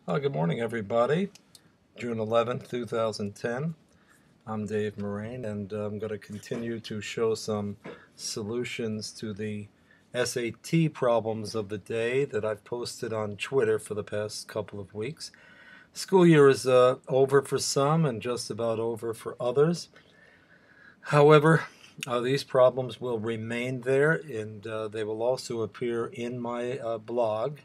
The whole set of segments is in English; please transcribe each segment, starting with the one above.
Good morning, everybody. June 11th, 2010. I'm Dave Moraine, and I'm going to continue to show some solutions to the SAT problems of the day that I've posted on Twitter for the past couple of weeks. School year is over for some and just about over for others. However, these problems will remain there, and they will also appear in my blog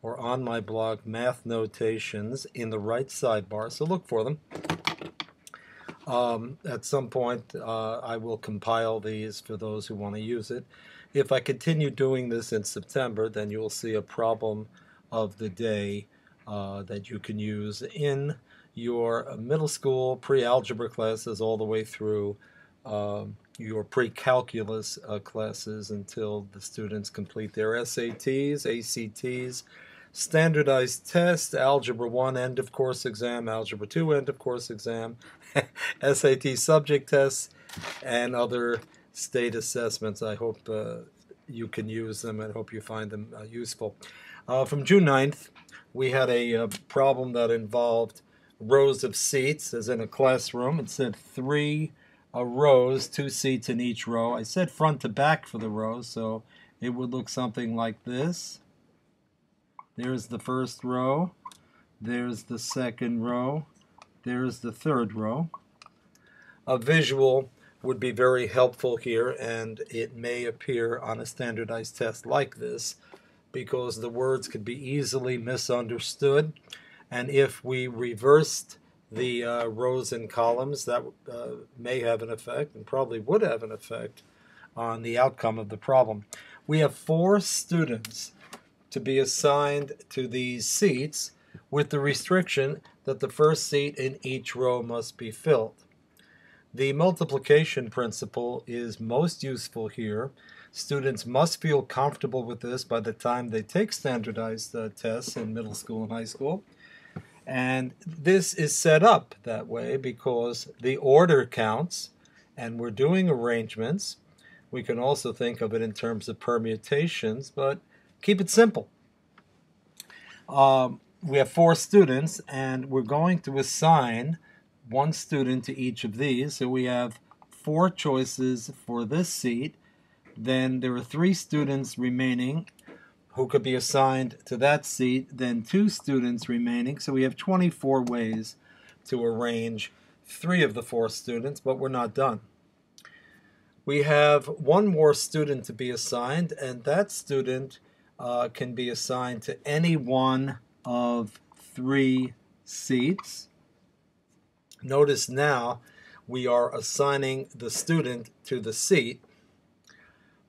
or on my blog, Math Notations, in the right sidebar, so look for them. At some point, I will compile these for those who want to use it. If I continue doing this in September, then you'll see a problem of the day that you can use in your middle school pre-algebra classes all the way through your pre-calculus classes until the students complete their SATs, ACTs, standardized test, Algebra 1 end of course exam, Algebra 2 end of course exam, SAT subject tests, and other state assessments. I hope you can use them and hope you find them useful. From June 9th, we had a problem that involved rows of seats, as in a classroom. It said three rows, 2 seats in each row. I said front to back for the rows, so it would look something like this. There's the first row, there's the second row, there's the third row. A visual would be very helpful here, and it may appear on a standardized test like this because the words could be easily misunderstood. And if we reversed the rows and columns, that may have an effect, and probably would have an effect on the outcome of the problem. We have 4 students to be assigned to these seats with the restriction that the first seat in each row must be filled. The multiplication principle is most useful here. Students must feel comfortable with this by the time they take standardized tests in middle school and high school. And this is set up that way because the order counts, and we're doing arrangements. We can also think of it in terms of permutations, but keep it simple. We have 4 students, and we're going to assign 1 student to each of these. So we have 4 choices for this seat. Then there are 3 students remaining who could be assigned to that seat, then 2 students remaining. So we have 24 ways to arrange 3 of the 4 students, but we're not done. We have 1 more student to be assigned, and that student can be assigned to any one of 3 seats. Notice now we are assigning the student to the seat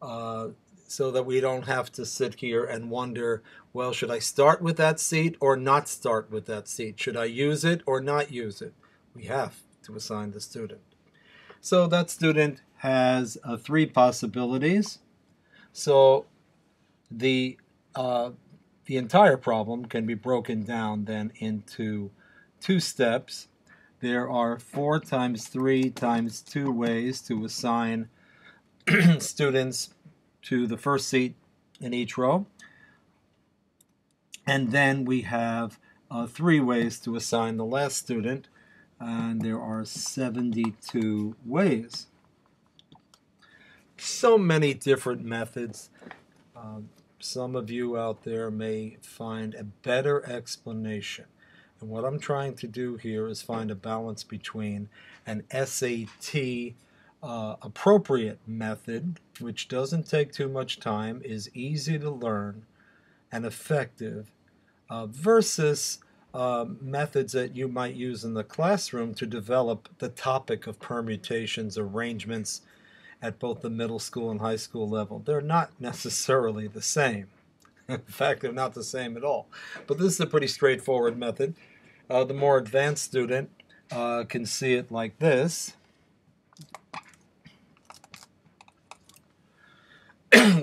so that we don't have to sit here and wonder, well, should I start with that seat or not start with that seat? Should I use it or not use it? We have to assign the student. So that student has 3 possibilities. So the entire problem can be broken down then into 2 steps. There are 4 times 3 times 2 ways to assign students to the first seat in each row. And then we have 3 ways to assign the last student, and there are 72 ways. So many different methods. Some of you out there may find a better explanation. And what I'm trying to do here is find a balance between an SAT appropriate method, which doesn't take too much time, is easy to learn, and effective, versus methods that you might use in the classroom to develop the topic of permutations, arrangements, at both the middle school and high school level. They're not necessarily the same. In fact, they're not the same at all. But this is a pretty straightforward method. The more advanced student can see it like this.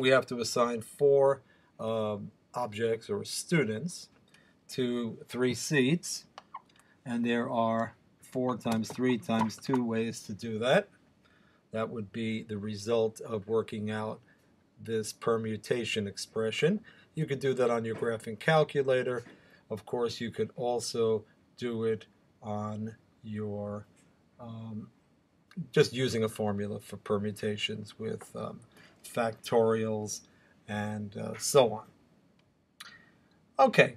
We have to assign 4 objects or students to 3 seats, and there are 4 times 3 times 2 ways to do that. That would be the result of working out this permutation expression. You could do that on your graphing calculator, Of course, you could also do it on your just using a formula for permutations with factorials and so on. Okay,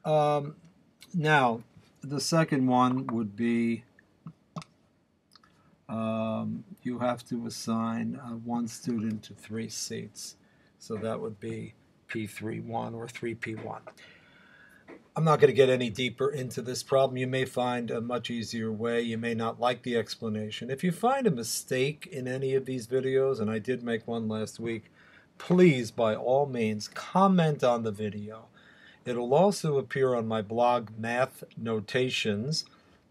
now the second one would be you have to assign one student to 3 seats. So that would be P31 or 3P1. I'm not going to get any deeper into this problem. You may find a much easier way. You may not like the explanation. If you find a mistake in any of these videos, and I did make one last week, please, by all means, comment on the video. It'll also appear on my blog, Math Notations,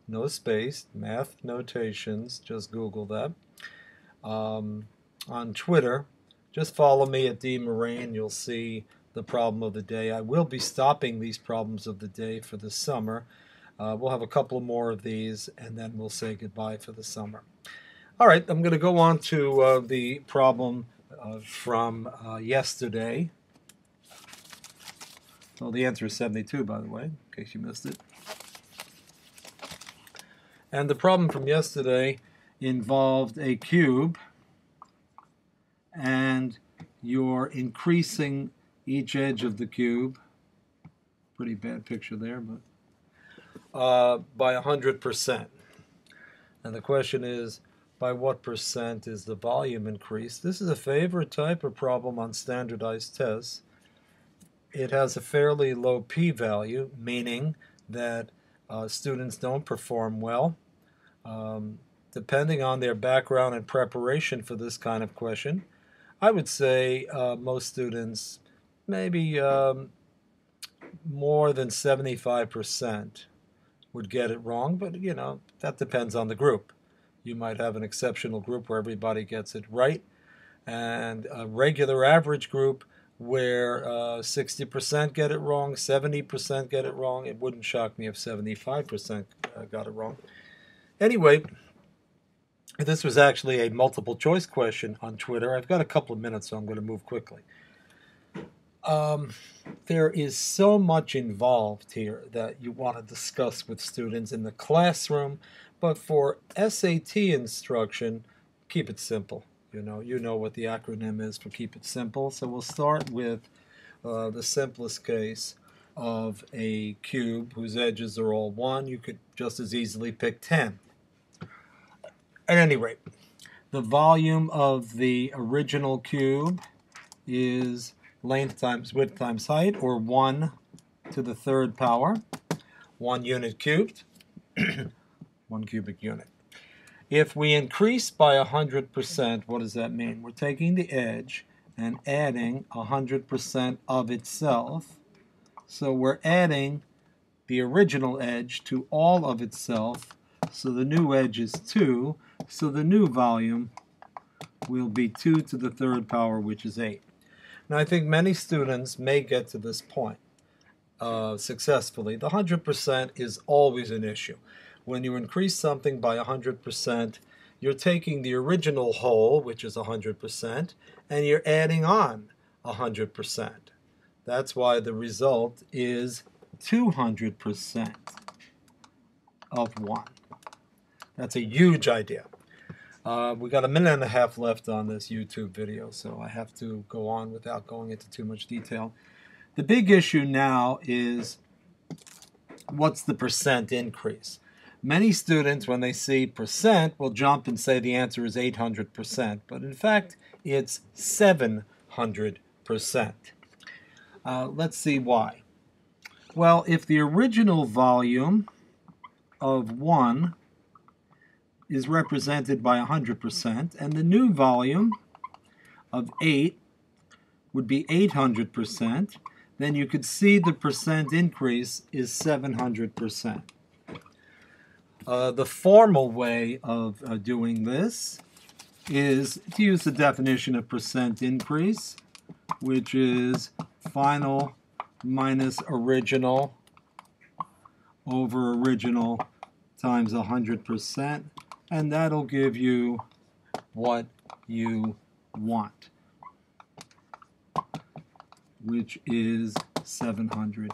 no space, Math Notations, just Google that. On Twitter, just follow me at dmoraine. You'll see the problem of the day. I will be stopping these problems of the day for the summer. We'll have a couple more of these, and then we'll say goodbye for the summer. All right, I'm going to go on to the problem from yesterday. Well, the answer is 72, by the way, in case you missed it. And the problem from yesterday involved a cube, and you're increasing each edge of the cube. Pretty bad picture there, but by 100%. And the question is, by what percent is the volume increased? This is a favorite type of problem on standardized tests. It has a fairly low p-value, meaning that students don't perform well. Depending on their background and preparation for this kind of question, I would say most students, maybe more than 75% would get it wrong, but you know, that depends on the group. You might have an exceptional group where everybody gets it right, and a regular average group where 60% get it wrong, 70% get it wrong. It wouldn't shock me if 75% got it wrong. Anyway, this was actually a multiple choice question on Twitter. I've got a couple of minutes, so I'm going to move quickly. There is so much involved here that you want to discuss with students in the classroom, but for SAT instruction, keep it simple. You know what the acronym is for keep it simple. So we'll start with the simplest case of a cube whose edges are all 1. You could just as easily pick 10. At any rate, the volume of the original cube is length times width times height, or 1 to the 3rd power, 1 unit cubed, 1 cubic unit. If we increase by 100%, what does that mean? We're taking the edge and adding 100% of itself. So we're adding the original edge to all of itself. So the new edge is 2. So the new volume will be 2 to the 3rd power, which is 8. Now, I think many students may get to this point successfully. The 100% is always an issue. When you increase something by 100%, you're taking the original whole, which is 100%, and you're adding on 100%. That's why the result is 200% of 1. That's a huge idea. We got a minute and a half left on this YouTube video, so I have to go on without going into too much detail. The big issue now is what's the percent increase? Many students, when they see percent, will jump and say the answer is 800%, but in fact, it's 700%. Let's see why. Well, if the original volume of 1 is represented by 100%, and the new volume of 8 would be 800%, then you could see the percent increase is 700%. The formal way of doing this is to use the definition of percent increase, which is final minus original over original times 100%, and that'll give you what you want, which is 700%.